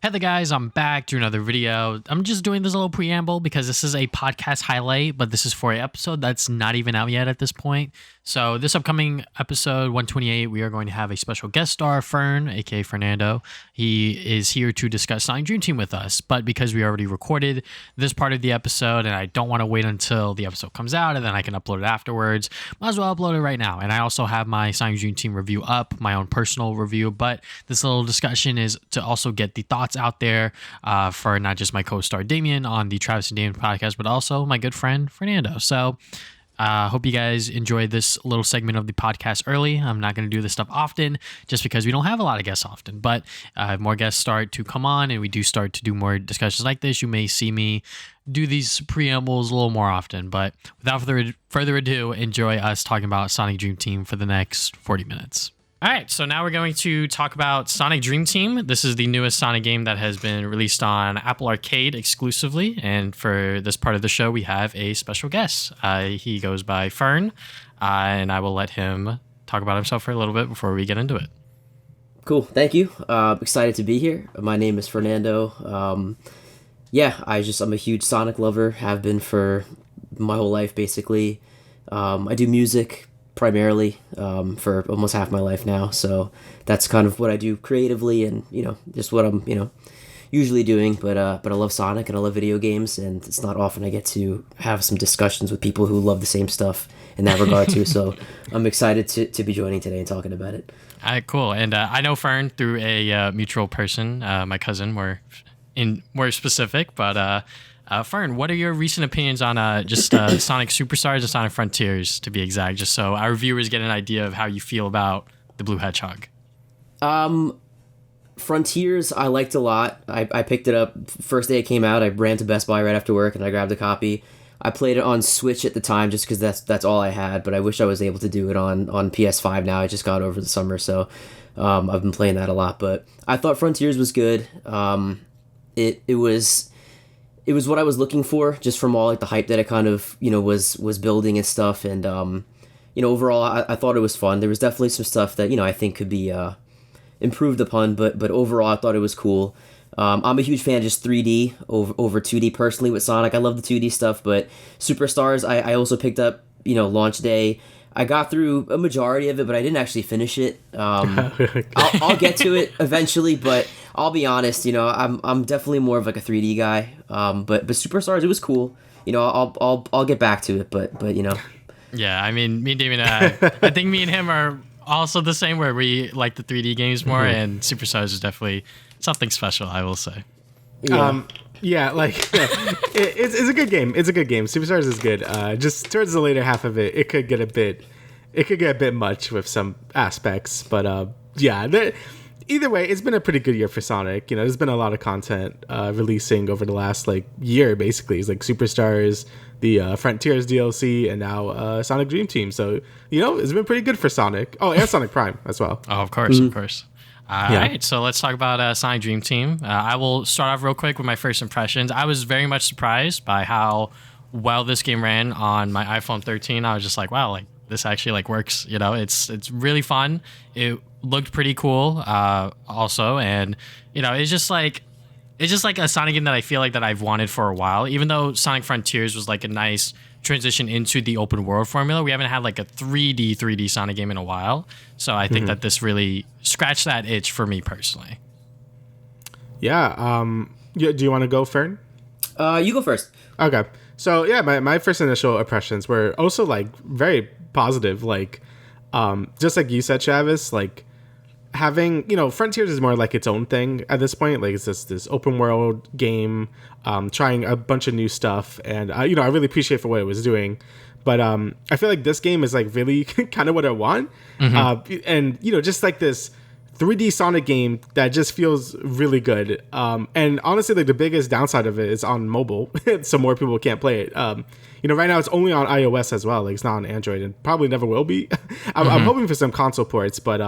Hey there guys, I'm back to another video. I'm just doing this little preamble because this is a podcast highlight, but this is for an episode that's not even out yet at this point. So this upcoming episode 128, we are going to have a special guest star, Fern, aka Fernando. He is here to discuss Sonic Dream Team with us, but because we already recorded this part of the episode and I don't want to wait until the episode comes out and then I can upload it afterwards, might as well upload it right now. And I also have my Sonic Dream Team review up, my own personal review, but this little discussion is to also get the thoughts out there for not just my co-star Damian on the Travis and Damian Podcast, but also my good friend Fernando. So hope you guys enjoyed this little segment of the podcast early. I'm not going to do this stuff often just because we don't have a lot of guests often, but more guests start to come on and we do start to do more discussions like this. You may see me do these preambles a little more often, but without further ado, enjoy us talking about Sonic Dream Team for the next 40 minutes. All right, so now we're going to talk about Sonic Dream Team. This is the newest Sonic game that has been released on Apple Arcade exclusively. And for this part of the show, we have a special guest. He goes by Fern, and I will let him talk about himself for a little bit before we get into it. Cool, thank you. Excited to be here. My name is Fernando. I'm a huge Sonic lover, have been for my whole life, basically. I do music primarily for almost half my life now, so that's kind of what I do creatively and just what I'm usually doing, but I love Sonic and I love video games, and it's not often I get to have some discussions with people who love the same stuff in that regard too, so I'm excited to be joining today and talking about it. All right, cool. And I know Fern through a mutual person, my cousin, more specific, but Fern, what are your recent opinions on just Sonic Superstars and Sonic Frontiers, to be exact, just so our viewers get an idea of how you feel about the Blue Hedgehog? Frontiers I liked a lot. I picked it up first day it came out. I ran to Best Buy right after work and I grabbed a copy. I played it on Switch at the time just because that's all I had, but I wish I was able to do it on PS5 now. I just got over the summer, so I've been playing that a lot. But I thought Frontiers was good. It was what I was looking for, just from all the hype that it kind of was building and stuff, and overall I thought it was fun. There was definitely some stuff that I think could be improved upon, but overall I thought it was cool. I'm a huge fan of just 3D over 2D personally with Sonic. I love the 2D stuff, but Superstars I also picked up launch day. I got through a majority of it, but I didn't actually finish it. I'll get to it eventually, but I'll be honest, I'm definitely more of a 3D guy. But Superstars, it was cool. I'll get back to it, but. Yeah, I mean, me and David, I think me and him are also the same, where we like the 3D games more, and Superstars is definitely something special, I will say. Yeah. It's a good game. It's a good game. Superstars is good. Just towards the later half of it, it could get a bit much with some aspects. But either way, it's been a pretty good year for Sonic. There's been a lot of content releasing over the last year. Basically, it's Superstars, the Frontiers DLC, and now Sonic Dream Team. So it's been pretty good for Sonic. Oh, and Sonic Prime as well. Oh, of course, of course. All right, so let's talk about Sonic Dream Team. I will start off real quick with my first impressions. I was very much surprised by how well this game ran on my iPhone 13. I was just like, wow, this actually works. It's really fun. It looked pretty cool, also, and it's just like a Sonic game that I feel that I've wanted for a while. Even though Sonic Frontiers was a nice transition into the open world formula, we haven't had a 3D Sonic game in a while. So I think that this really scratched that itch for me personally. Yeah. Do you want to go, Fern? You go first. Okay. So yeah, my first initial impressions were also very positive. Just like you said, Travis, having Frontiers is more its own thing at this point. It's this open world game, trying a bunch of new stuff, and I really appreciate for what it was doing. But I feel this game is really kind of what I want, and just this 3D Sonic game that just feels really good. And honestly, the biggest downside of it is on mobile, so more people can't play it. Right now it's only on iOS as well. It's not on Android, and probably never will be. I'm hoping for some console ports, but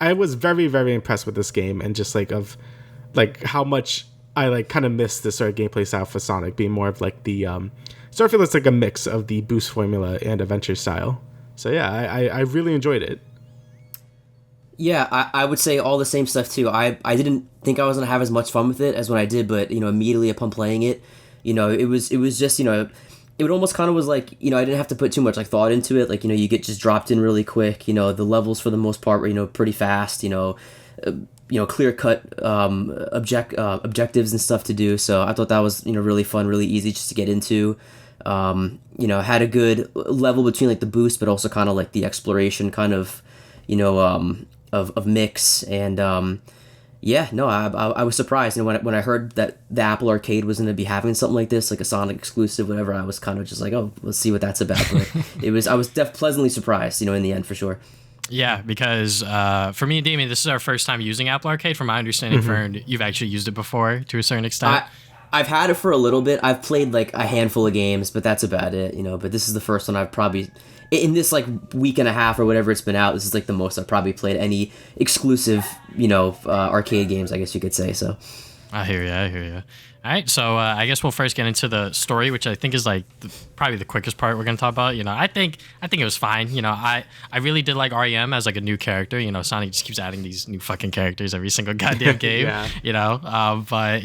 I was very, very impressed with this game, and just of how much I kind of miss this sort of gameplay style for Sonic, being more of the sort of feels like a mix of the boost formula and adventure style. So yeah, I really enjoyed it. Yeah, I would say all the same stuff too. I didn't think I was gonna have as much fun with it as when I did, but immediately upon playing it, it was just it almost kind of was like I didn't have to put too much like thought into it. Like you get just dropped in really quick. The levels for the most part were pretty fast. Clear cut objectives and stuff to do. So I thought that was really fun, really easy just to get into. Had a good level between like the boost, but also kind of like the exploration kind of of mix. And yeah, no, I was surprised. When I heard that the Apple Arcade was going to be having something like this, like a Sonic exclusive, whatever, I was kind of just like, oh, let's see what that's about. But I was pleasantly surprised, in the end for sure. Yeah, because for me and Damien, this is our first time using Apple Arcade. From my understanding, Fern, you've actually used it before to a certain extent. I've had it for a little bit. I've played like a handful of games, but that's about it, But this is the first one I've probably, in this like week and a half or whatever it's been out, this is like the most I've probably played any exclusive, arcade games, I guess you could say. So I hear you. All right, so I guess we'll first get into the story, which I think is like probably the quickest part we're gonna talk about. I think it was fine. I really did like REM as like a new character. Sonic just keeps adding these new fucking characters every single goddamn game. Yeah. But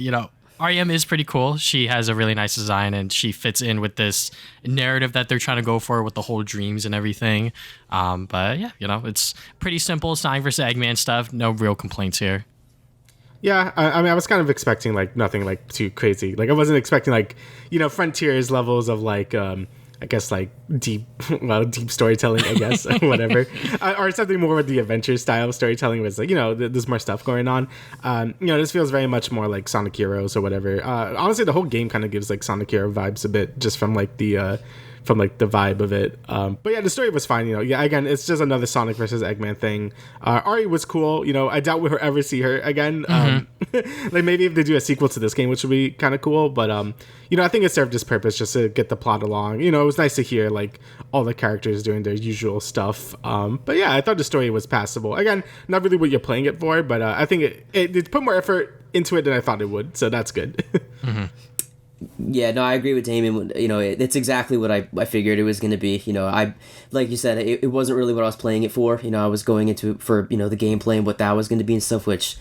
REM is pretty cool. She has a really nice design, and she fits in with this narrative that they're trying to go for with the whole dreams and everything. But yeah, it's pretty simple Sonic versus Eggman stuff. No real complaints here. Yeah, I mean, I was kind of expecting like nothing like too crazy. Like I wasn't expecting like Frontiers levels of like I guess like deep storytelling, I guess, whatever, or something more with the adventure style storytelling was like there's more stuff going on. This feels very much more like Sonic Heroes or whatever. Honestly, the whole game kind of gives like Sonic Hero vibes a bit just from like the vibe of it. But yeah, the story was fine. Again, it's just another Sonic versus Eggman thing. Ari was cool. I doubt we'll ever see her again. Like maybe if they do a sequel to this game, which would be kind of cool. But I think it served its purpose just to get the plot along. It was nice to hear like all the characters doing their usual stuff. But yeah, I thought the story was passable. Again, not really what you're playing it for, but I think it put more effort into it than I thought it would. So that's good. Yeah, no, I agree with Damien. It's exactly what I figured it was going to be. I like you said, it wasn't really what I was playing it for. I was going into it for the gameplay and what that was going to be and stuff, which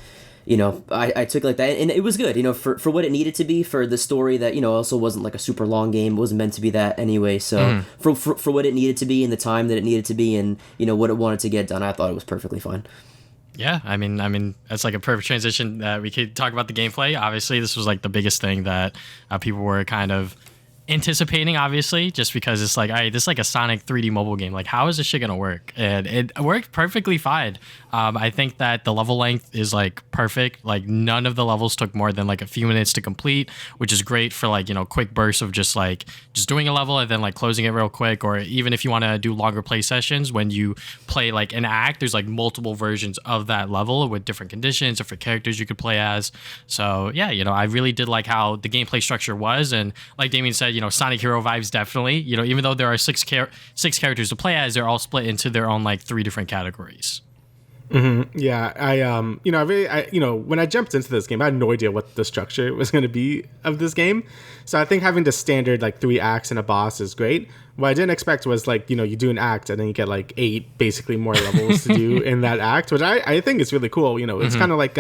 I took like that, and it was good. For what it needed to be, for the story that also wasn't like a super long game. It wasn't meant to be that anyway. So for what it needed to be and the time that it needed to be and what it wanted to get done, I thought it was perfectly fine. Yeah, I mean that's like a perfect transition. We could talk about the gameplay. Obviously, this was like the biggest thing that people were kind of anticipating, obviously, just because it's like, all right, this is like a Sonic 3D mobile game. Like, how is this shit gonna work? And it worked perfectly fine. I think that the level length is like perfect. Like, none of the levels took more than like a few minutes to complete, which is great for like quick bursts of just doing a level and then like closing it real quick. Or even if you want to do longer play sessions, when you play like an act, there's like multiple versions of that level with different conditions, different characters you could play as. So yeah, I really did like how the gameplay structure was, and like Damien said, Sonic Hero vibes definitely. Even though there are six characters to play as, they're all split into their own like 3 different categories. Mm-hmm. Yeah, when I jumped into this game, I had no idea what the structure was going to be of this game. So I think having the standard like 3 acts and a boss is great. What I didn't expect was like you do an act and then you get like 8 basically more levels to do in that act, which I think is really cool. It's kind of like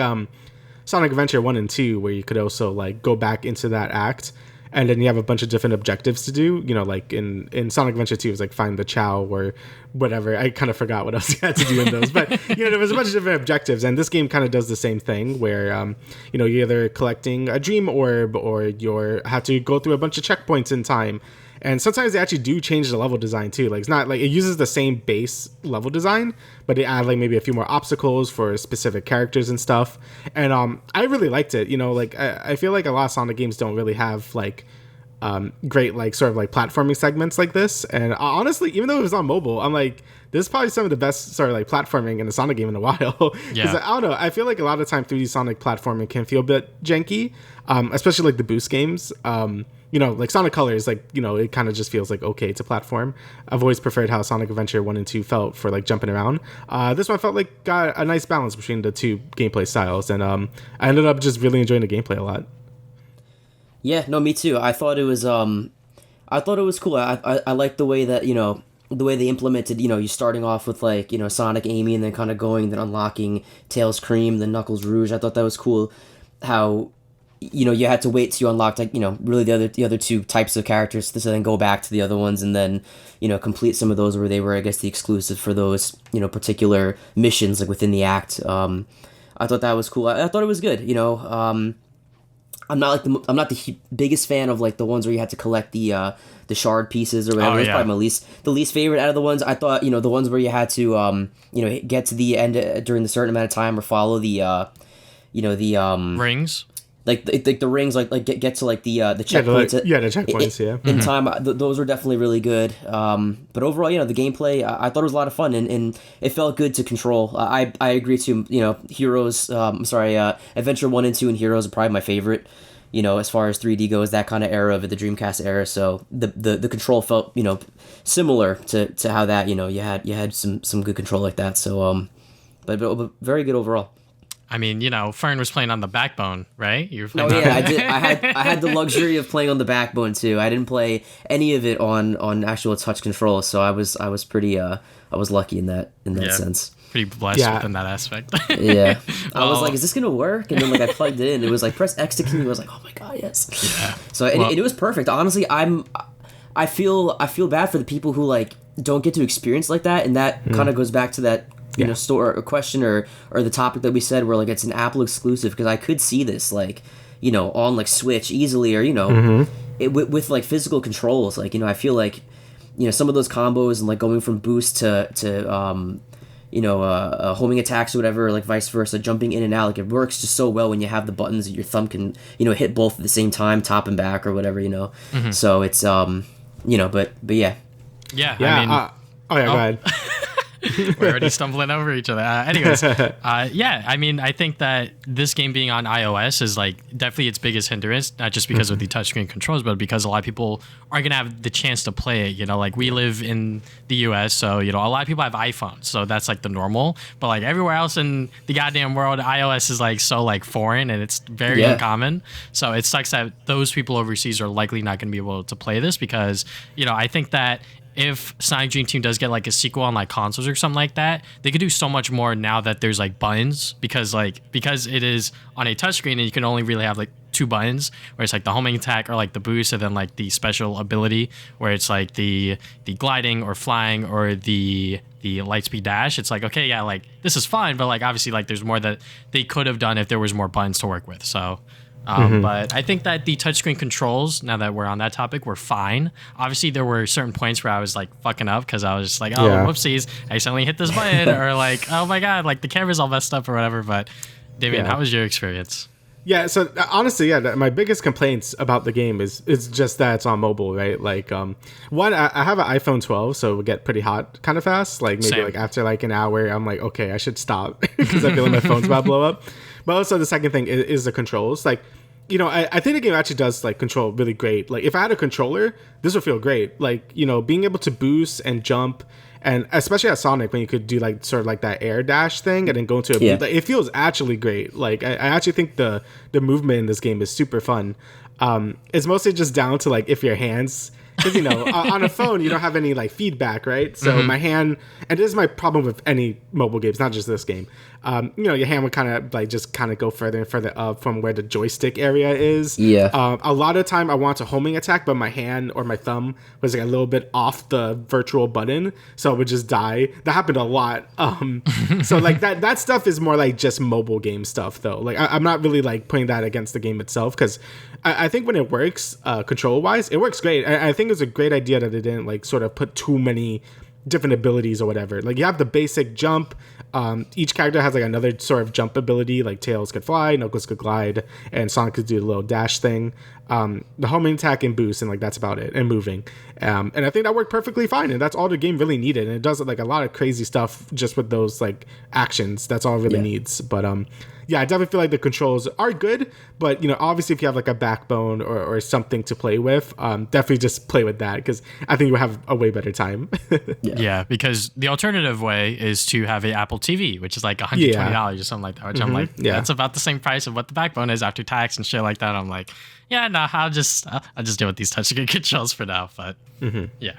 Sonic Adventure 1 and 2, where you could also like go back into that act. And then you have a bunch of different objectives to do, like in Sonic Adventure 2, it was like find the Chow or whatever. I kind of forgot what else you had to do in those. But, there was a bunch of different objectives. And this game kind of does the same thing where, you're either collecting a dream orb or you have to go through a bunch of checkpoints in time. And sometimes they actually do change the level design too. Like, it's not like it uses the same base level design, but they add like maybe a few more obstacles for specific characters and stuff. And I really liked it. I feel like a lot of Sonic games don't really have like great like sort of like platforming segments like this. And honestly, even though it was on mobile, I'm like, this is probably some of the best sort of like platforming in a Sonic game in a while. Because I don't know, I feel like a lot of time 3D Sonic platforming can feel a bit janky, especially like the boost games. Like Sonic Colors, like, it kind of just feels like, okay, it's a platform. I've always preferred how Sonic Adventure 1 and 2 felt for like jumping around. This one felt like got a nice balance between the 2 gameplay styles, and I ended up just really enjoying the gameplay a lot. Yeah, no, me too. I thought it was cool. I liked the way that, the way they implemented, you starting off with like, Sonic, Amy, and then kind of going, then unlocking Tails, Cream, then Knuckles, Rouge. I thought that was cool. How, you had to wait till you unlocked, like, really the other two types of characters to then go back to the other ones and then, complete some of those where they were, I guess, the exclusive for those, particular missions, like within the act. I thought that was cool. I thought it was good. I'm not the biggest fan of like the ones where you had to collect the shard pieces or whatever. It's probably the least favorite out of the ones. I thought, the ones where you had to get to the end during a certain amount of time or follow the rings. Like the rings, like get to like the checkpoints. The checkpoints. In time, those were definitely really good. But overall, the gameplay, I thought it was a lot of fun, and it felt good to control. I agree too. Heroes. Adventure 1 and 2 and Heroes are probably my favorite. As far as 3D goes, that kind of era of the Dreamcast era. So the control felt similar to how that you had some good control like that. So but very good overall. I mean, Fern was playing on the Backbone, right? You were playing I did. I had the luxury of playing on the Backbone too. I didn't play any of it on actual touch control, so I was pretty I was lucky in that sense. Pretty blessed within that aspect. Yeah. I was like, is this gonna work? And then like I plugged it in. It was like press X to continue. I was like, oh my god, yes. Yeah. So it was perfect. Honestly, I feel bad for the people who like don't get to experience like that, and that kind of goes back to that store or question or the topic that we said where like it's an Apple exclusive, because I could see this like on like Switch easily or with like physical controls, like I feel like some of those combos and like going from boost to homing attacks or whatever, like vice versa, jumping in and out, like it works just so well when you have the buttons that your thumb can hit both at the same time, top and back or whatever. So it's but yeah. I mean, go ahead. We're already stumbling over each other. Anyways, I mean, I think that this game being on iOS is like definitely its biggest hindrance, not just because of the touchscreen controls, but because a lot of people aren't going to have the chance to play it. Like we live in the US, so, a lot of people have iPhones, so that's like the normal. But like everywhere else in the goddamn world, iOS is like so like foreign and it's very uncommon. So it sucks that those people overseas are likely not going to be able to play this because, I think that if Sonic Dream Team does get like a sequel on like consoles or something like that, they could do so much more now that there's like buttons, because it is on a touchscreen and you can only really have like two buttons, where it's like the homing attack or like the boost, and then like the special ability where it's like the gliding or flying or the lightspeed dash. It's like, okay, yeah, like this is fine, but like obviously like there's more that they could have done if there was more buttons to work with. So but I think that the touchscreen controls, now that we're on that topic, were fine. Obviously, there were certain points where I was like fucking up because I was just like, oh, whoopsies, I accidentally hit this button, or like, oh my god, like the camera's all messed up or whatever. But Damian, how was your experience? Yeah, so honestly, my biggest complaints about the game is just that it's on mobile, right? Like, one, I have an iPhone 12, so it would get pretty hot kind of fast. Like maybe like after like an hour, I'm like, okay, I should stop because I feel like my phone's about to blow up. But also the second thing is the controls. Like, I think the game actually does like control really great. Like if I had a controller, this would feel great. Like, being able to boost and jump, and especially at Sonic when you could do like sort of like that air dash thing and then go into a like, it feels actually great. Like I actually think the movement in this game is super fun. It's mostly just down to like if your hands, because on a phone you don't have any like feedback, right? So my hand, and this is my problem with any mobile games, not just this game. Your hand would kind of like just kind of go further and further up from where the joystick area is. A lot of time I want a homing attack, but my hand or my thumb was like a little bit off the virtual button, so it would just die. That happened a lot. So like that stuff is more like just mobile game stuff though. Like I'm not really like putting that against the game itself, because I think when it works control wise, it works great. I think it's a great idea that they didn't like sort of put too many different abilities or whatever. Like you have the basic jump. Each character has like another sort of jump ability. Like Tails could fly, Knuckles could glide, and Sonic could do the little dash thing. The homing attack and boost, and like that's about it. And moving. And I think that worked perfectly fine. And that's all the game really needed. And it does like a lot of crazy stuff just with those like actions. That's all it really needs. But I definitely feel like the controls are good, but obviously if you have like a backbone or something to play with, definitely just play with that, because I think you'll have a way better time. Yeah, because the alternative way is to have an Apple TV, which is like $120 or something like that, which I'm like, that's about the same price of what the backbone is after tax and shit like that. I'm like, yeah, no, I'll just deal with these touchscreen controls for now. But yeah.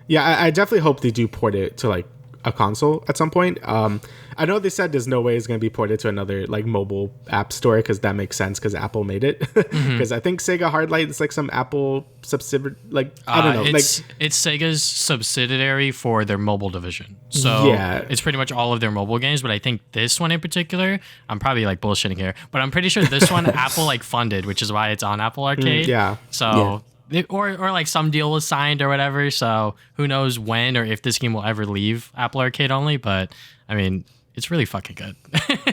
Yeah, I definitely hope they do port it to like a console at some point. I know they said there's no way it's going to be ported to another like mobile app store because that makes sense because Apple made it. Because I think Sega Hardlight is like some Apple subsidiary. Like I don't know. It's Sega's subsidiary for their mobile division. So it's pretty much all of their mobile games. But I think this one in particular, I'm probably like bullshitting here, but I'm pretty sure this one Apple like funded, which is why it's on Apple Arcade. So. Or like some deal was signed or whatever, so who knows when or if this game will ever leave Apple Arcade only, but I mean, it's really fucking good.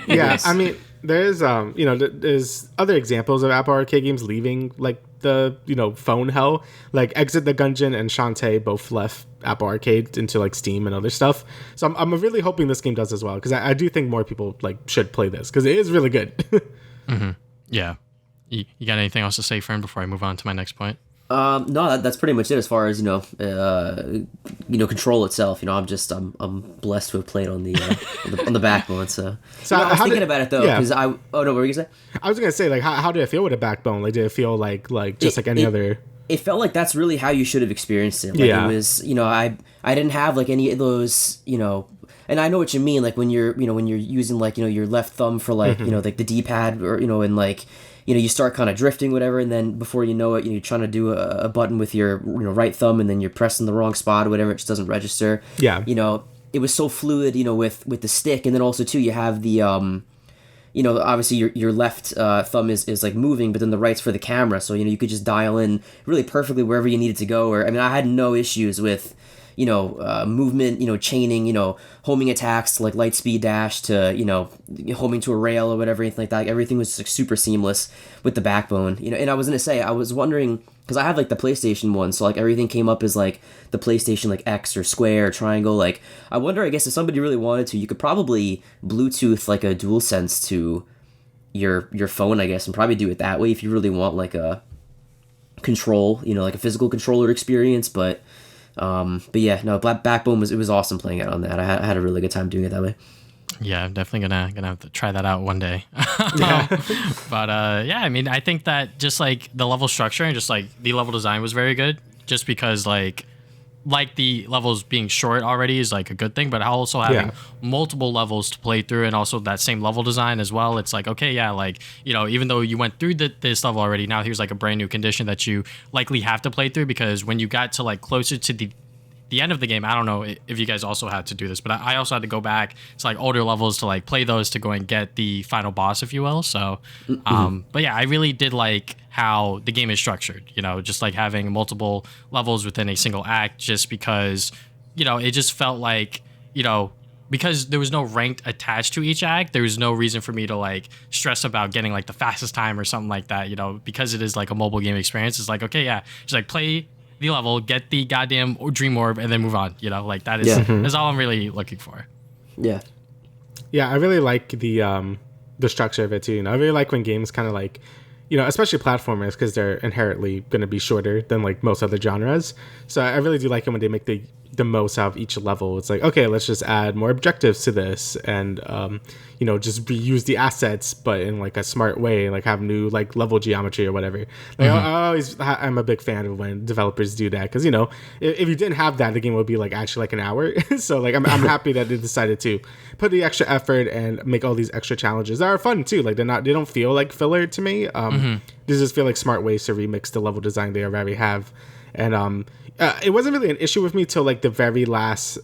Yeah, I mean, there's there's other examples of Apple Arcade games leaving like the phone hell, like Exit the Gungeon and Shantae both left Apple Arcade into like Steam and other stuff. So I'm really hoping this game does as well, because I do think more people like should play this because it is really good. Yeah, you got anything else to say, Fern, before I move on to my next point? No, that's pretty much it as far as control itself. I'm blessed to have played on the on the backbone. So I was thinking about it though, because what were you gonna say? I was gonna say, like, how did it feel with a backbone? Like, did it feel like just like any other? It felt like that's really how you should have experienced it. Like, it was, I didn't have like any of those, and I know what you mean. Like when you're using like your left thumb for like like the D-pad or and like. You start kind of drifting, whatever, and then before you know it, you're trying to do a button with your right thumb, and then you're pressing the wrong spot or whatever, it just doesn't register. Yeah. It was so fluid, with the stick, and then also too, you have the, obviously your left thumb is like moving, but then the right's for the camera, so you could just dial in really perfectly wherever you needed to go. Or I had no issues with. Movement, chaining, homing attacks to like light speed dash to, homing to a rail or whatever, anything like that. Everything was like super seamless with the backbone, and I was going to say, I was wondering, because I have like the PlayStation one, so like everything came up as like the PlayStation like X or square or triangle. Like, I wonder, I guess if somebody really wanted to, you could probably Bluetooth like a DualSense to your phone, I guess, and probably do it that way if you really want like a control, like a physical controller experience, but yeah, no, Backbone it was awesome playing it on that. I had a really good time doing it that way. Yeah, I'm definitely gonna have to try that out one day. But I think that just like the level structure and just like the level design was very good. Just because like the levels being short already is like a good thing, but also having multiple levels to play through and also that same level design as well. It's like, okay, yeah, like, even though you went through this level already, now here's like a brand new condition that you likely have to play through, because when you got to like closer to the end of the game, I don't know if you guys also had to do this, but I also had to go back to like older levels to like play those to go and get the final boss, if you will. So, but yeah, I really did like how the game is structured, just like having multiple levels within a single act, just because, it just felt like, because there was no ranked attached to each act, there was no reason for me to like stress about getting like the fastest time or something like that, because it is like a mobile game experience. It's like, okay, yeah, just like play the level, get the goddamn dream orb, and then move on. Like that is that's all I'm really looking for. Yeah, I really like the structure of it too. I really like when games kind of like, especially platformers, because they're inherently going to be shorter than like most other genres. So I really do like it when they make the most out of each level. It's like, okay, let's just add more objectives to this, and just reuse the assets, but in like a smart way, like have new like level geometry or whatever. Like I'm a big fan of when developers do that, because if you didn't have that, the game would be like actually like an hour. So like I'm happy that they decided to put the extra effort and make all these extra challenges that are fun too. Like they don't feel like filler to me. They just feel like smart ways to remix the level design they already have. And it wasn't really an issue with me till like the very last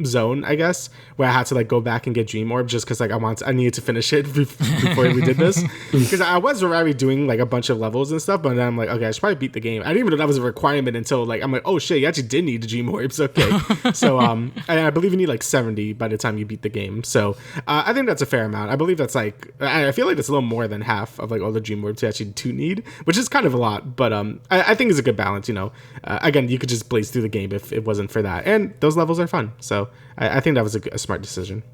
zone, I guess, where I had to like go back and get Dream Orb, just because like I needed to finish it before we did this, because I was already doing like a bunch of levels and stuff, but then I'm like, okay, I should probably beat the game. I didn't even know that was a requirement until like I'm like, oh shit, you actually did need the Dream Orbs. Okay. So I believe you need like 70 by the time you beat the game, so I think that's a fair amount. I believe that's like, I feel like that's a little more than half of like all the Dream Orbs you actually do need, which is kind of a lot, but I think it's a good balance. Again, you could just blaze through the game if it wasn't for that, and those levels are fun, so I think that was a smart decision.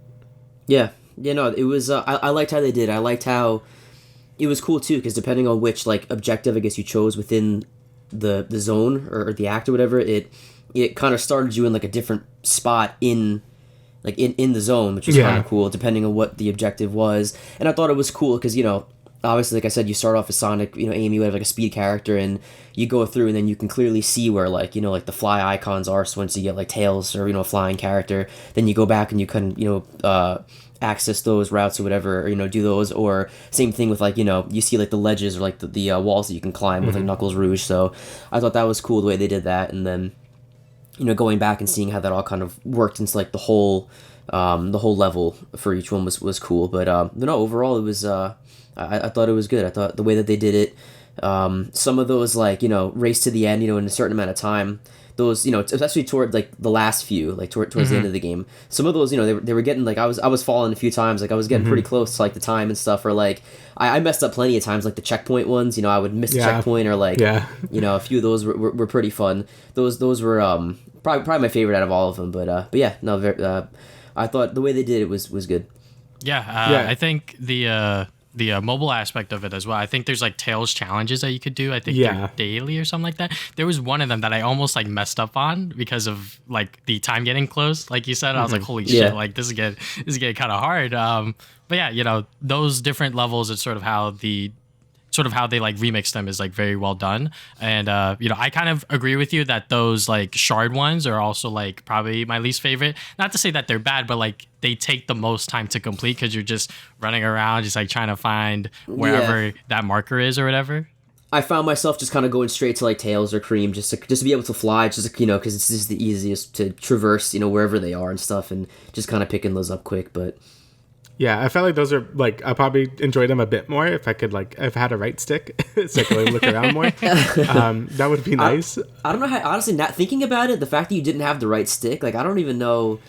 Yeah, no, it was. I liked how they did. I liked how it was cool too, because depending on which like objective I guess you chose within the zone or the act or whatever, it kind of started you in like a different spot in the zone, which was kind of cool depending on what the objective was. And I thought it was cool because obviously, like I said, you start off as Sonic, Amy, you have like a speed character, and you go through, and then you can clearly see where like like the fly icons are. So once you get like Tails or a flying character, then you go back and you can access those routes or whatever, or do those, or same thing with like you see like the ledges or like the walls that you can climb with like Knuckles Rouge. So I thought that was cool the way they did that, and then going back and seeing how that all kind of worked into like the whole level for each one was cool. But no, overall it was I thought it was good. I thought the way that they did it, some of those like race to the end in a certain amount of time, those especially toward like the last few, like towards the end of the game, some of those they were getting like I was falling a few times, like I was getting pretty close to like the time and stuff, or like I messed up plenty of times, like the checkpoint ones, I would miss a checkpoint, or like a few of those were pretty fun. Those were probably my favorite out of all of them. But yeah, no, I thought the way they did it was good. I think the mobile aspect of it as well. I think there's like Tails challenges that you could do. I think they're daily or something like that. There was one of them that I almost like messed up on because of like the time getting close. Like you said, I was like, holy shit, like this is getting kind of hard. But yeah, those different levels, it's sort of how they like remix them is like very well done. And I kind of agree with you that those like shard ones are also like probably my least favorite. Not to say that they're bad, but like they take the most time to complete because you're just running around just like trying to find wherever that marker is or whatever. I found myself just kind of going straight to like Tails or Cream just to be able to fly, just because it's just the easiest to traverse wherever they are and stuff, and just kind of picking those up quick. But yeah, I felt like those are like I probably enjoyed them a bit more if I could if I had a right stick, so I could like, look around more. That would be nice. I don't know how, honestly, not thinking about it, the fact that you didn't have the right stick, like I don't even know.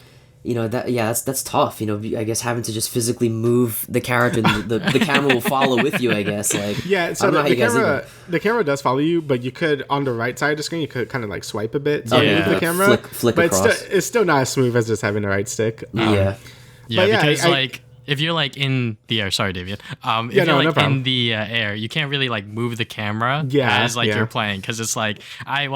That's tough. I guess having to just physically move the character, and the camera will follow with you. I guess like so the camera does follow you, but you could on the right side of the screen you could kind of like swipe a bit to move the camera, flick but across. It's still not as smooth as just having the right stick. Because like if you're like in the air, sorry, David. If you're like in the air, you can't really like move the camera as like you're playing, because it's like, I'm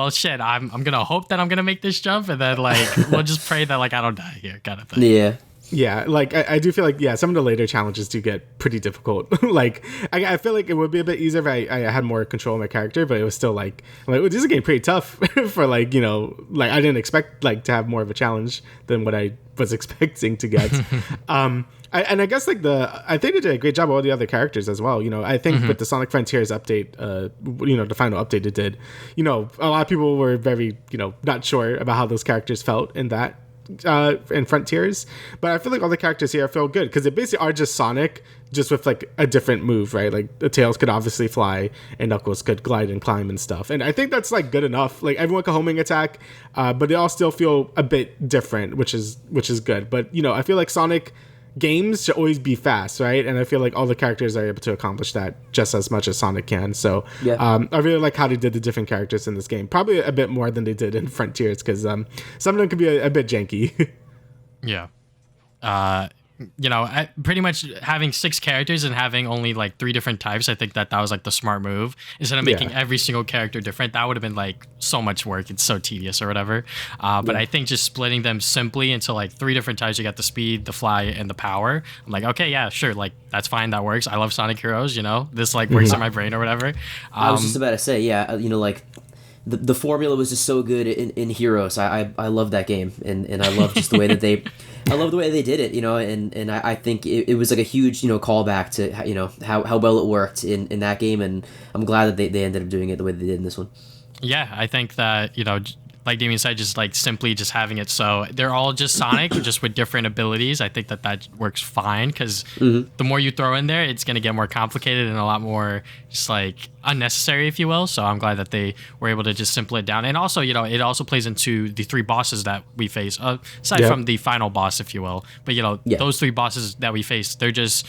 gonna hope that I'm gonna make this jump, and then like we'll just pray that like I don't die here, kind of thing. Yeah, like I do feel like some of the later challenges do get pretty difficult. Like I feel like it would be a bit easier if I had more control of my character, but it was still like this is getting pretty tough for like like I didn't expect like to have more of a challenge than what I was expecting to get. I guess like I think they did a great job of all the other characters as well. I think with the Sonic Frontiers update, the final update it did, a lot of people were very, not sure about how those characters felt in that in Frontiers, but I feel like all the characters here feel good because they basically are just Sonic, just with like a different move, right? Like the Tails could obviously fly and Knuckles could glide and climb and stuff, and I think that's like good enough. Like everyone can homing attack, but they all still feel a bit different, which is good. But I feel like Sonic games should always be fast, right? And I feel like all the characters are able to accomplish that just as much as Sonic can. So I really like how they did the different characters in this game, probably a bit more than they did in Frontiers, because some of them could be a bit janky. Pretty much having 6 characters and having only like 3 different types, I think that was like the smart move. Instead of making every single character different, that would have been like so much work. It's so tedious or whatever. But I think just splitting them simply into like 3 different types, you got the speed, the fly, and the power. I'm like, okay, yeah, sure, like that's fine, that works. I love Sonic Heroes, this like works in my brain or whatever. I was just about to say, like the formula was just so good in Heroes. I love that game, and I love just the way that they did it, and I think it was like a huge callback to how well it worked in that game, and I'm glad that they ended up doing it the way they did in this one. I think that like Damian said, just like simply just having it so they're all just Sonic, just with different abilities. I think that works fine, because the more you throw in there, it's going to get more complicated and a lot more just like unnecessary, if you will. So I'm glad that they were able to just simple it down. And also, it also plays into the 3 bosses that we face, aside from the final boss, if you will. But, those 3 bosses that we face, they're just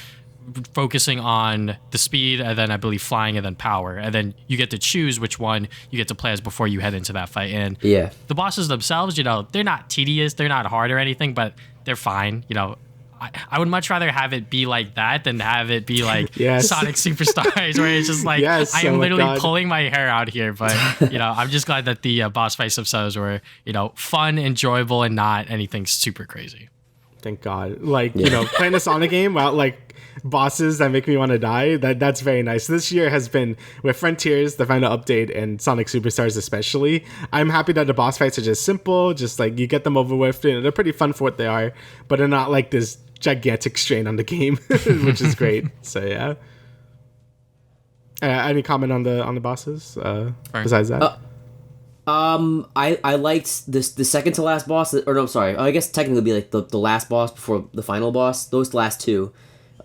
focusing on the speed, and then I believe flying, and then power, and then you get to choose which one you get to play as before you head into that fight. And the bosses themselves, they're not tedious, they're not hard or anything, but they're fine. I would much rather have it be like that than have it be like Sonic Superstars, where it's just like I am literally pulling my hair out here. But I'm just glad that the boss fights themselves were fun, enjoyable, and not anything super crazy. Thank God. Like playing a Sonic game, well, like bosses that make me want to die. That's very nice. This year has been with Frontiers, the final update, and Sonic Superstars especially. I'm happy that the boss fights are just simple, just like you get them over with. You know, they're pretty fun for what they are, but they're not like this gigantic strain on the game, which is great. So yeah. Any comment on the bosses besides that? I liked the second to last boss, or no, sorry, I guess technically it'd be like the last boss before the final boss. Those last two,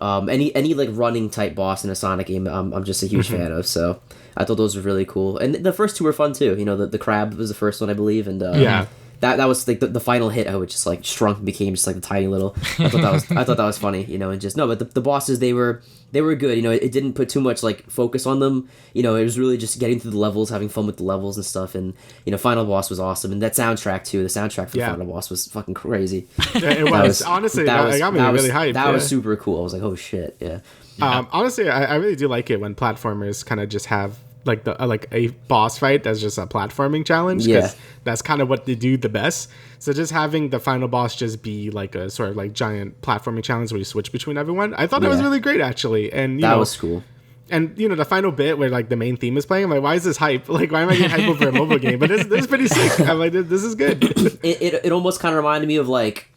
any like running type boss in a Sonic game, I'm just a huge fan of. So I thought those were really cool, and the first two were fun too. You know, the crab was the first one, I believe, and that was like the final hit. How it just like shrunk and became just like the tiny little. I thought that was funny. You know, and just no, but the bosses they were good. You know, it didn't put too much like focus on them. You know, it was really just getting through the levels, having fun with the levels and stuff. And you know, final boss was awesome, and that soundtrack too. The soundtrack for final boss was fucking crazy. Yeah, it was honestly that got me really hyped. That was super cool. I was like, oh shit, yeah. Honestly, I really do like it when platformers kind of just have like a boss fight that's just a platforming challenge, because that's kind of what they do the best. So just having the final boss just be like a sort of like giant platforming challenge where you switch between everyone, I thought that was really great actually. And that was cool. And you know, the final bit where like the main theme is playing, I'm like, why is this hype? Like, why am I getting hype over a mobile game? But this is pretty sick. I'm like, this is good. It almost kind of reminded me of like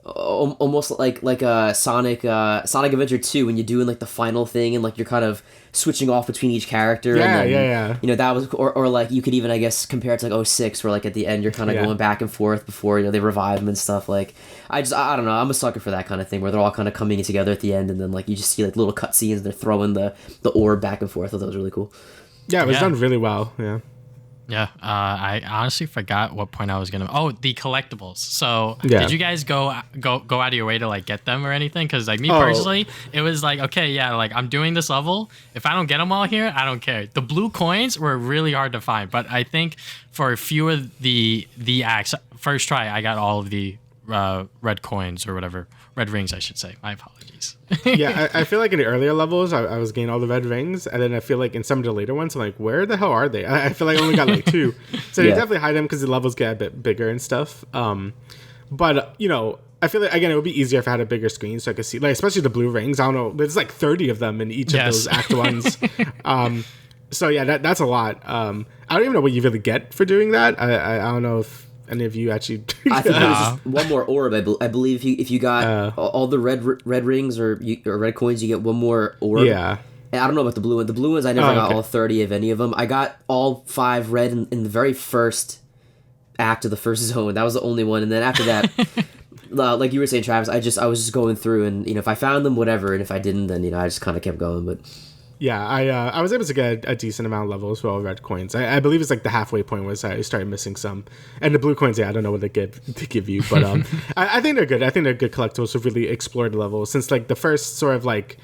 almost like a Sonic Adventure 2 when you're doing like the final thing and like you're kind of switching off between each character. Yeah. You know, that was or like you could even, I guess, compare it to like 06 where like at the end you're kind of going back and forth before, you know, they revive them and stuff. Like I don't know, I'm a sucker for that kind of thing where they're all kind of coming together at the end and then like you just see like little cutscenes and they're throwing the orb back and forth. I thought that was really cool. Yeah, it was done really well. Yeah, I honestly forgot what point I was gonna. Oh, the collectibles. So, did you guys go out of your way to like get them or anything? Because like me personally, it was like, okay, yeah, like I'm doing this level. If I don't get them all here, I don't care. The blue coins were really hard to find, but I think for a few of the acts, first try, I got all of the red coins or whatever, red rings, I should say. My apologies. I feel like in the earlier levels, I was getting all the red rings, and then I feel like in some of the later ones, I'm like, where the hell are they? I feel like I only got like 2. So you definitely hide them because the levels get a bit bigger and stuff. But you know, I feel like again it would be easier if I had a bigger screen so I could see, like especially the blue rings. I don't know, there's like 30 of them in each of those act ones. So yeah, that's a lot. I don't even know what you really get for doing that. I don't know if any of you actually. I think there was just one more orb. I believe if you got all the red rings or red coins, you get one more orb. Yeah. And I don't know about the blue one. The blue ones, I never got all 30 of any of them. I got all 5 red in the very first act of the first zone. That was the only one. And then after that, like you were saying, Travis, I was just going through, and you know, if I found them, whatever, and if I didn't, then you know, I just kind of kept going. But yeah, I was able to get a decent amount of levels for all red coins. I believe it's like the halfway point was I started missing some, and the blue coins. Yeah, I don't know what they give you, but I think they're good. I think they're good collectibles to really explore the level, since like the first sort of like,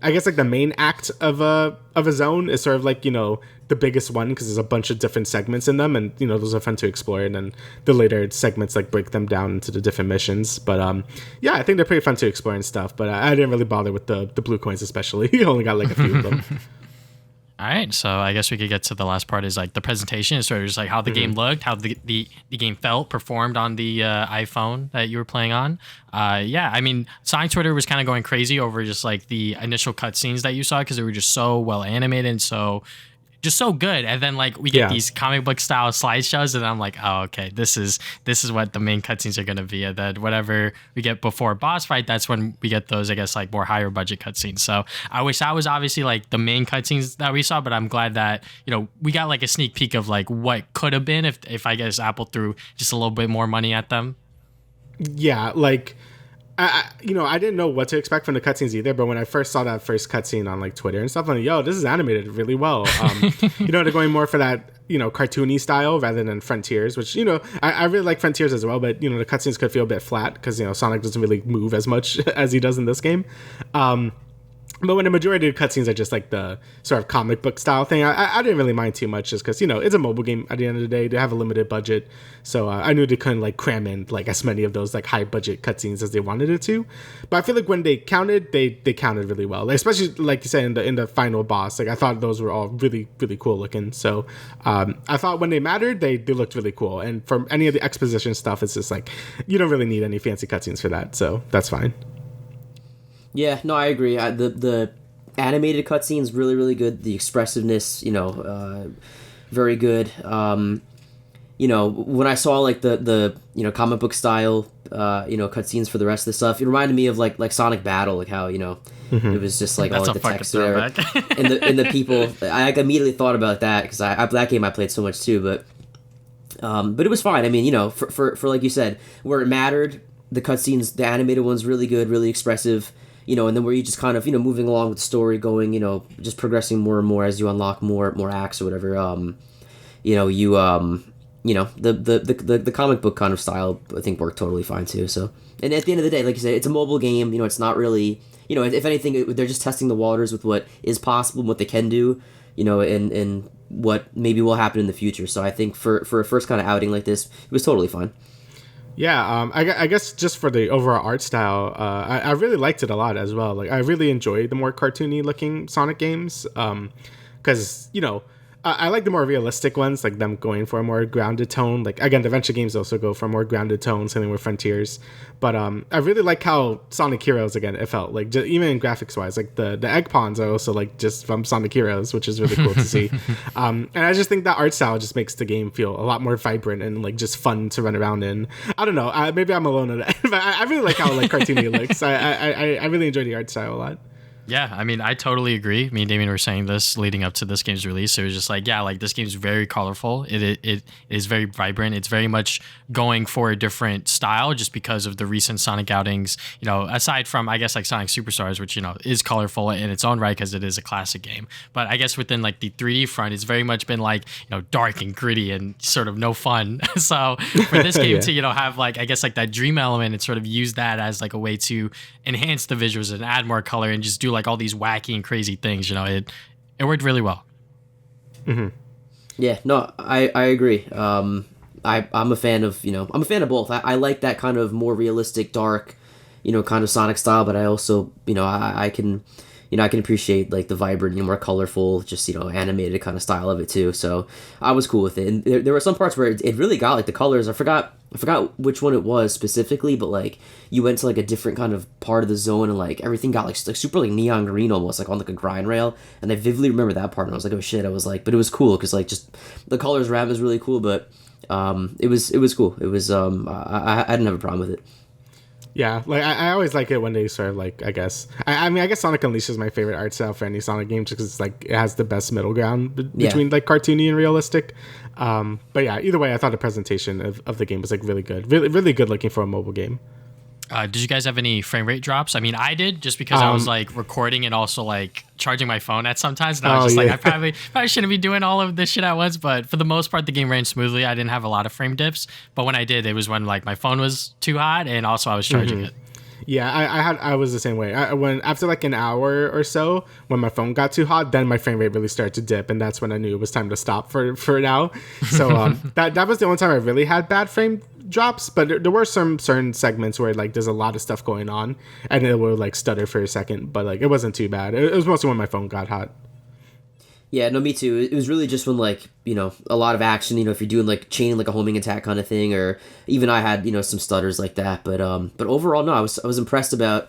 I guess like the main act of a zone is sort of like, you know, the biggest one because there's a bunch of different segments in them, and you know, those are fun to explore, and then the later segments like break them down into the different missions. But yeah, I think they're pretty fun to explore and stuff, but I didn't really bother with the blue coins, especially. You only got like a few of them. All right, so I guess we could get to the last part, is like the presentation. Is sort of just like how the game looked, how the game felt, performed on the iPhone that you were playing on. Yeah, I mean, Sonic Twitter was kind of going crazy over just like the initial cutscenes that you saw because they were just so well animated and so good. And then like we get these comic book style slideshows, and I'm like, oh, okay, this is what the main cutscenes are gonna be. And then whatever we get before boss fight, that's when we get those, I guess, like more higher budget cutscenes. So I wish that was obviously like the main cutscenes that we saw, but I'm glad that, you know, we got like a sneak peek of like what could have been if I guess Apple threw just a little bit more money at them. Yeah, like I didn't know what to expect from the cutscenes either, but when I first saw that first cutscene on like Twitter and stuff, I'm like, yo, this is animated really well. You know, they're going more for that, you know, cartoony style rather than Frontiers, which, you know, I really like Frontiers as well, but, you know, the cutscenes could feel a bit flat because, you know, Sonic doesn't really move as much as he does in this game. But when the majority of the cutscenes are just like the sort of comic book style thing, I didn't really mind too much, just because, you know, it's a mobile game at the end of the day. They have a limited budget. So I knew they couldn't like cram in like as many of those like high budget cutscenes as they wanted it to. But I feel like when they counted, they counted really well. Like, especially like you said in the final boss. Like I thought those were all really, really cool looking. So I thought when they mattered, they looked really cool. And from any of the exposition stuff, it's just like you don't really need any fancy cutscenes for that. So that's fine. Yeah, no, I agree. The animated cutscenes really good. The expressiveness, very good. When I saw like the comic book style cutscenes for the rest of the stuff, it reminded me of like Sonic Battle, like how it was just like That's all a like the fucking text there throwback. and the people. I like, immediately thought about that because I that game I played so much too, but it was fine. I mean, for like you said, where it mattered, the cutscenes, the animated ones, really good, really expressive. And then where you just kind of moving along with the story, going just progressing more and more as you unlock more acts or whatever. The comic book kind of style I think worked totally fine too. So, and at the end of the day, like you said, it's a mobile game. It's not really if anything, they're just testing the waters with what is possible and what they can do. And what maybe will happen in the future. So I think for a first kind of outing like this, it was totally fine. Yeah, I guess just for the overall art style, I really liked it a lot as well. Like, I really enjoyed the more cartoony looking Sonic games, because I like the more realistic ones, like them going for a more grounded tone. Like, again, the adventure games also go for a more grounded tone, something with Frontiers. But I really like how Sonic Heroes, again, it felt like, just, even in graphics wise, like the egg pawns are also like just from Sonic Heroes, which is really cool to see. And I just think that art style just makes the game feel a lot more vibrant and like just fun to run around in. I don't know, maybe I'm alone in that, but I really like how like cartoony it looks. I really enjoy the art style a lot. Yeah, I mean, I totally agree. Me and Damien were saying this leading up to this game's release. It was just like, yeah, like this game's very colorful. It is very vibrant. It's very much going for a different style just because of the recent Sonic outings. Aside from, I guess, like Sonic Superstars, which, is colorful in its own right because it is a classic game. But I guess within like the 3D front, it's very much been like, dark and gritty and sort of no fun. So for this game to, have like, I guess like that dream element and sort of use that as like a way to enhance the visuals and add more color and just do like all these wacky and crazy things, it worked really well. Mm-hmm. Yeah, no, I agree. I'm a fan of I'm a fan of both. I like that kind of more realistic, dark, kind of Sonic style, but I also I can I can appreciate like the vibrant, more colorful, just animated kind of style of it too. So I was cool with it, and there were some parts where it really got like the colors. I forgot which one it was specifically, but like you went to like a different kind of part of the zone, and like everything got like super like neon green almost, like on like a grind rail. And I vividly remember that part, and I was like, oh shit! I was like, but it was cool because like just the colors around was really cool, but it was cool. It was I didn't have a problem with it. Yeah, like I always like it when they sort of like, I guess Sonic Unleashed is my favorite art style for any Sonic game just because it's like it has the best middle ground between like cartoony and realistic. But yeah, either way, I thought the presentation of the game was like really good, really good looking for a mobile game. Did you guys have any frame rate drops? I mean, I did just because I was like recording and also like charging my phone at sometimes. And I was just like, I probably shouldn't be doing all of this shit at once. But for the most part, the game ran smoothly. I didn't have a lot of frame dips. But when I did, it was when like my phone was too hot and also I was charging it. Yeah, I was the same way. When after like an hour or so, when my phone got too hot, then my frame rate really started to dip, and that's when I knew it was time to stop for now. So that was the only time I really had bad frame drops. But there were some certain segments where like there's a lot of stuff going on, and it would like stutter for a second, but like it wasn't too bad. It was mostly when my phone got hot. Yeah, no, me too. It was really just when like, a lot of action, if you're doing like chaining like a homing attack kind of thing, or even I had, some stutters like that. But overall, no, I was impressed about,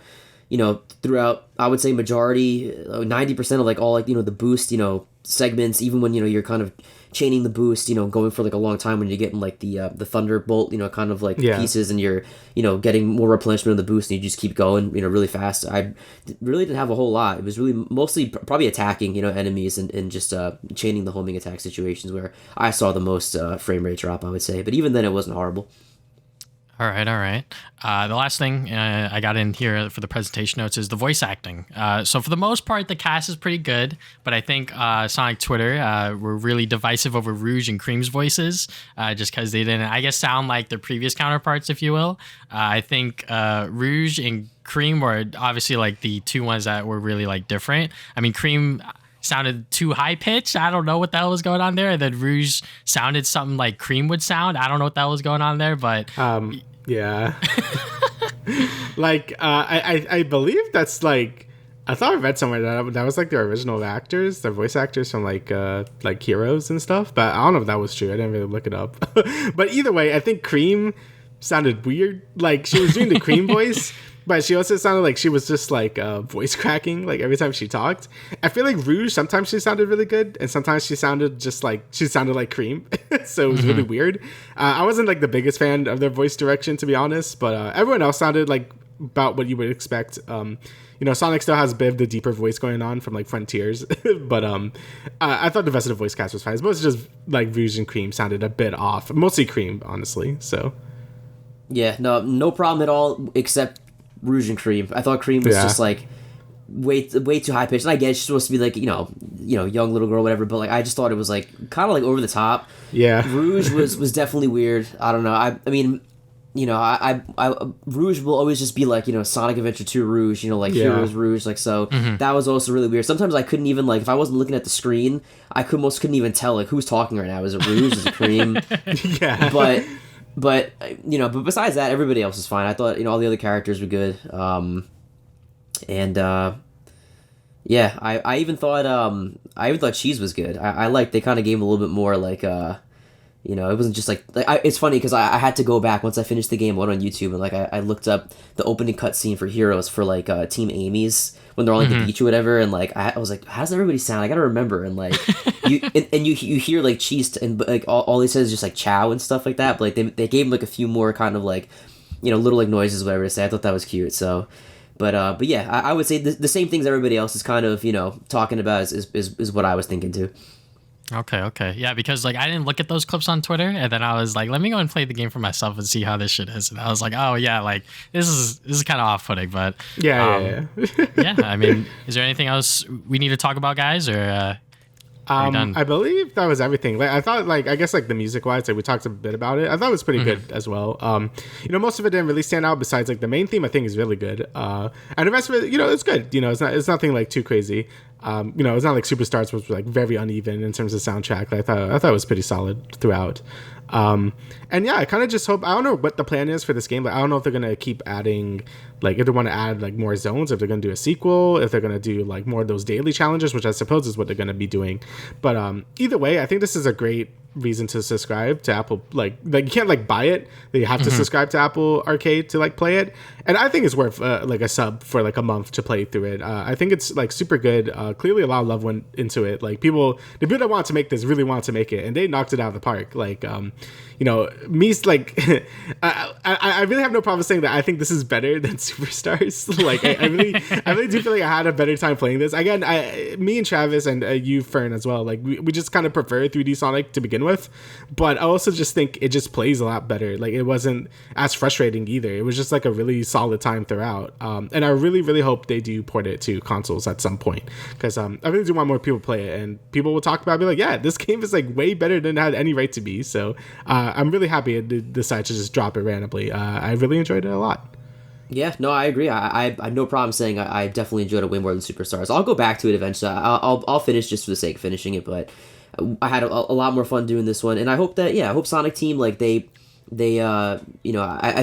throughout, I would say majority, 90% of like all like, the boost, segments, even when, you're kind of chaining the boost, going for like a long time when you're getting like the thunderbolt, kind of like pieces, and you're, getting more replenishment of the boost, and you just keep going, really fast. I really didn't have a whole lot. It was really mostly probably attacking, enemies and just chaining the homing attack situations where I saw the most frame rate drop, I would say. But even then, it wasn't horrible. All right. The last thing I got in here for the presentation notes is the voice acting. So for the most part, the cast is pretty good, but I think Sonic Twitter were really divisive over Rouge and Cream's voices, just because they didn't, I guess, sound like their previous counterparts, if you will. I think Rouge and Cream were obviously like the two ones that were really like different. I mean, Cream sounded too high pitched. I don't know what the hell was going on there. And then Rouge sounded something like Cream would sound. I don't know what the hell was going on there, but yeah. Like I believe that's like, I thought I read somewhere that was like their original actors, their voice actors from like Heroes and stuff, but I don't know if that was true. I didn't really look it up. But either way, I think Cream sounded weird. Like she was doing the Cream voice, but she also sounded like she was just like voice cracking like every time she talked. I feel like Rouge, sometimes she sounded really good, and sometimes she sounded like Cream. So it was really weird. I wasn't like the biggest fan of their voice direction, to be honest, but everyone else sounded like about what you would expect. Sonic still has a bit of the deeper voice going on from like Frontiers, but I thought the rest of the voice cast was fine. It's mostly just like Rouge and Cream sounded a bit off. Mostly Cream, honestly. So yeah, no problem at all, except Rouge and Cream. I thought Cream was just like way too high pitched. And I get she's supposed to be like young little girl, whatever. But like I just thought it was like kind of like over the top. Yeah, Rouge was definitely weird. I don't know. I mean. I Rouge will always just be like, Sonic Adventure 2 Rouge, Heroes Rouge, like, so that was also really weird. Sometimes I couldn't even, like, if I wasn't looking at the screen, I couldn't even tell, like, who's talking right now. Is it Rouge? Is it Cream? Yeah. But besides that, everybody else is fine. I thought, all the other characters were good. Yeah, I even thought Cheese was good. I liked, they kind of gave him a little bit more, like, it wasn't just like it's funny because I had to go back once I finished the game. I went on YouTube and like I looked up the opening cutscene for Heroes for like Team Amy's when they're on like the beach or whatever, and like I was like, how does everybody sound? I gotta remember. And like you hear like Cheese and like all he says is just like chow and stuff like that. But like they gave him like a few more kind of like little like noises, whatever to say. I thought that was cute. So. But yeah, I would say the same things everybody else is kind of talking about is what I was thinking too. Okay. Yeah, because like I didn't look at those clips on Twitter, and then I was like, let me go and play the game for myself and see how this shit is. And I was like, oh yeah, like this is kind of off-putting, but yeah. Yeah. I mean, is there anything else we need to talk about, guys, or? I believe that was everything. Like I thought, like I guess like the music wise, like we talked a bit about it. I thought it was pretty good as well. Most of it didn't really stand out. Besides like the main theme, I think is really good. And the rest of it, it's good. It's nothing like too crazy. It's not like Superstars was like very uneven in terms of soundtrack. I thought it was pretty solid throughout. And yeah, I kind of just hope, I don't know what the plan is for this game. Like, I don't know if they're going to keep adding, like, if they want to add, like, more zones, if they're going to do a sequel, if they're going to do, like, more of those daily challenges, which I suppose is what they're going to be doing. But either way, I think this is a great reason to subscribe to Apple. Like you can't, like, buy it. You have to subscribe to Apple Arcade to, like, play it. And I think it's worth, like, a sub for, like, a month to play through it. I think it's, like, super good. Clearly a lot of love went into it. Like, the people that want to make this really want to make it. And they knocked it out of the park. Like, me, like, I really have no problem saying that I think this is better than Superstars. Like, I really do feel like I had a better time playing this. Again, me and Travis and you, Fern, as well, like, we just kind of prefer 3D Sonic to begin with, but I also just think it just plays a lot better. Like, it wasn't as frustrating either. It was just, like, a really solid time throughout. And I really, really hope they do port it to consoles at some point, because I really do want more people to play it, and people will talk about it, be like, yeah, this game is, like, way better than it had any right to be. So I'm really happy it decided to just drop it randomly. I really enjoyed it a lot. Yeah, no, I agree. I have no problem saying I definitely enjoyed it way more than Superstars. I'll go back to it eventually. I'll finish just for the sake of finishing it, but I had a lot more fun doing this one, and I hope that I hope Sonic Team, like they I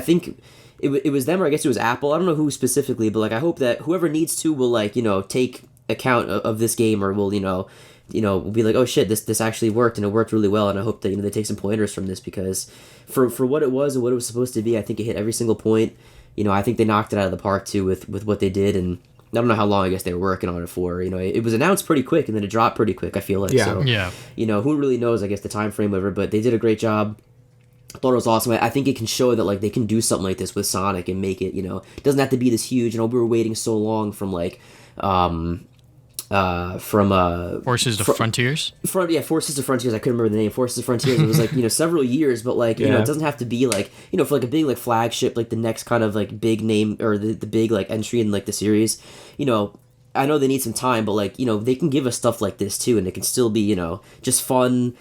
think it was them, or I guess it was Apple. I don't know who specifically, but like I hope that whoever needs to will like take account of this game, or will be like, oh shit, this actually worked, and it worked really well, and I hope that they take some pointers from this, because for what it was and what it was supposed to be, I think it hit every single point. I think they knocked it out of the park too with what they did, and I don't know how long I guess they were working on it for. It was announced pretty quick, and then it dropped pretty quick, I feel like. Yeah. So, who really knows, I guess, the time frame, whatever, but they did a great job. I thought it was awesome. I think it can show that like they can do something like this with Sonic and make it, it doesn't have to be this huge. We were waiting so long from like Forces to Frontiers. Forces to Frontiers. I couldn't remember the name. Forces to Frontiers. It was like several years, but like it doesn't have to be like for like a big like flagship, like the next kind of like big name, or the big like entry in like the series. I know they need some time, but like they can give us stuff like this too, and it can still be just fun.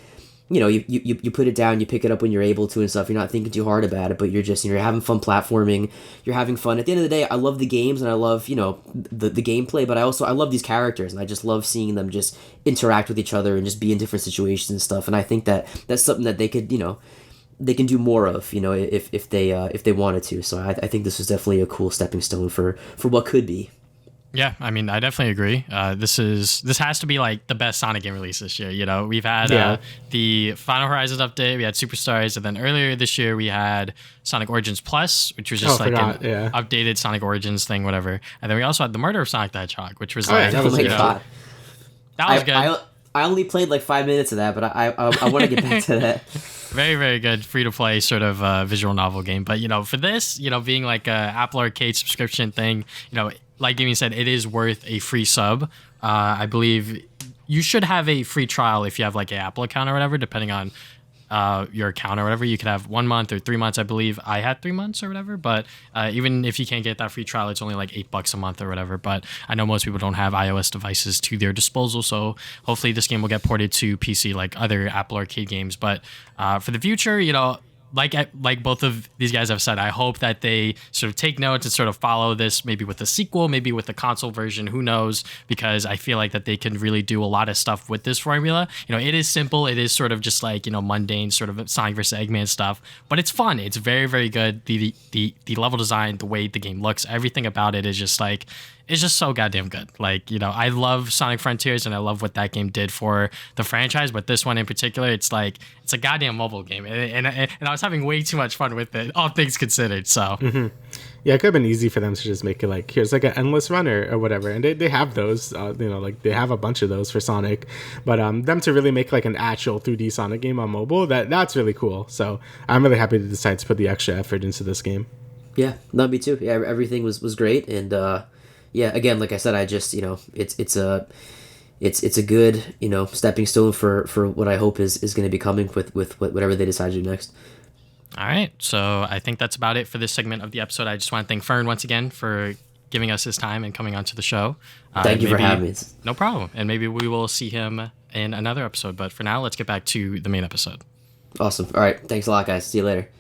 You put it down, you pick it up when you're able to and stuff. You're not thinking too hard about it, but you're just you're having fun platforming. You're having fun. At the end of the day, I love the games and I love the gameplay, but I love these characters, and I just love seeing them just interact with each other and just be in different situations and stuff. And I think that that's something that they could they can do more of if they wanted to. So I think this was definitely a cool stepping stone for what could be. Yeah, I mean, I definitely agree. This has to be like the best Sonic game release this year. You know, we've had the Final Horizons update, we had Superstars, and then earlier this year we had Sonic Origins Plus, which was just an updated Sonic Origins thing, whatever. And then we also had the Murder of Sonic the Hedgehog, which was that was good. I only played like 5 minutes of that, but I want to get back to that. Very, very good free to play sort of visual novel game. But for this, being like a Apple Arcade subscription thing, like Damien said, it is worth a free sub. I believe you should have a free trial if you have like an Apple account or whatever, depending on your account or whatever. You could have 1 month or 3 months. I believe I had 3 months or whatever. But even if you can't get that free trial, it's only like $8 a month or whatever. But I know most people don't have iOS devices to their disposal, so hopefully this game will get ported to PC like other Apple Arcade games. But for the future, like both of these guys have said, I hope that they sort of take notes and sort of follow this, maybe with a sequel, maybe with a console version, who knows, because I feel like that they can really do a lot of stuff with this formula. It is simple. It is sort of just like, mundane sort of Sonic vs. Eggman stuff, but it's fun. It's very, very good. The level design, the way the game looks, everything about it is just like, it's just so goddamn good. Like, I love Sonic Frontiers and I love what that game did for the franchise, but this one in particular, it's like, it's a goddamn mobile game. And I was having way too much fun with it, all things considered. So, yeah, it could have been easy for them to just make it like, here's like an endless runner or whatever. And they have those, like they have a bunch of those for Sonic, but them to really make like an actual 2D Sonic game on mobile, that's really cool. So I'm really happy to decide to put the extra effort into this game. Yeah, no, me too. Yeah, everything was great. And, yeah, again, like I said, I just, it's a good, stepping stone for what I hope is going to be coming with whatever they decide to do next. All right. So I think that's about it for this segment of the episode. I just want to thank Fern once again for giving us his time and coming onto the show. Thank you for having me. No problem. And maybe we will see him in another episode. But for now, let's get back to the main episode. Awesome. All right. Thanks a lot, guys. See you later.